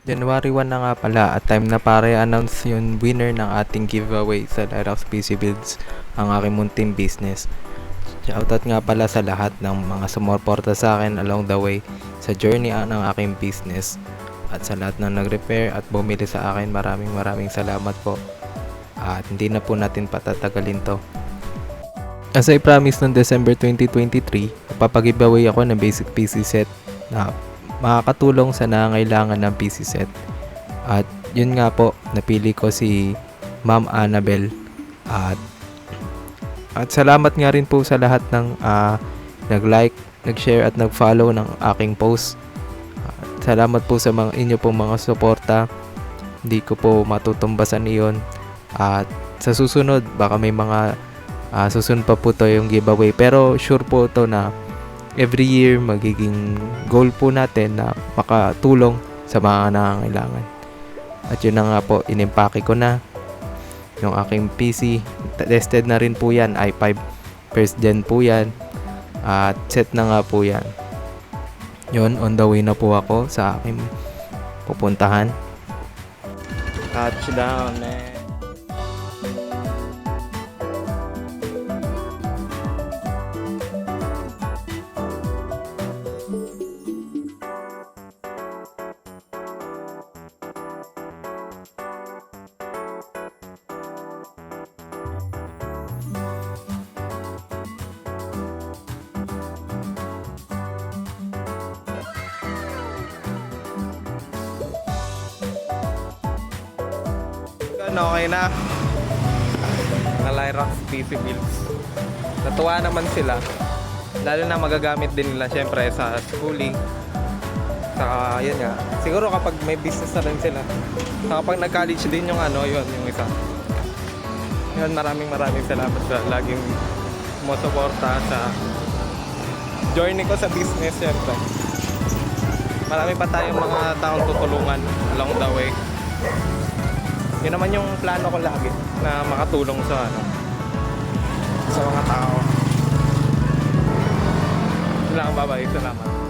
January 1 na nga pala at time na para i-announce yung winner ng ating giveaway sa Lyrax PC Builds, ang aking munting business. Shoutout nga pala sa lahat ng mga sumuporta sa akin along the way sa journey ng aking business. At sa lahat ng nag-repair at bumili sa akin, maraming salamat po. At hindi na po natin patatagalin to. As I promised noong December 2023, papag-giveaway ako ng basic PC set na makakatulong sa nangangailangan ng PC set. At yun nga po, napili ko si Ma'am Annabel. At salamat nga rin po sa lahat ng nag-like, nag-share at nag-follow ng aking post. Salamat po sa mga inyo pong mga suporta. Hindi ko po matutumbasan iyon. At sa susunod, baka may mga susunod pa po to yung giveaway. Pero sure po to na every year magiging goal po natin na makatulong sa mga nangangailangan. At yun na nga po, inimpake ko na yung aking PC. Tested na rin po yan, i5 first gen po yan. At set na nga po yan. Yun, on the way na po ako sa aking pupuntahan. Touchdown, man. Okay na mga Lyrax PC Builds. Natuwa naman sila, lalo na magagamit din nila syempre sa schooling. Saka yun nga, siguro kapag may business na rin sila, saka kapag nag-college din yung yun, yung isa. Yun, maraming salamat sa laging sumusuporta sa journey ko sa business. Syempre marami pa tayong mga taong tutulungan along the way. Yun naman yung plano ko lagi, na makatulong sa mga tao. Salamat, bye-bye. Salamat.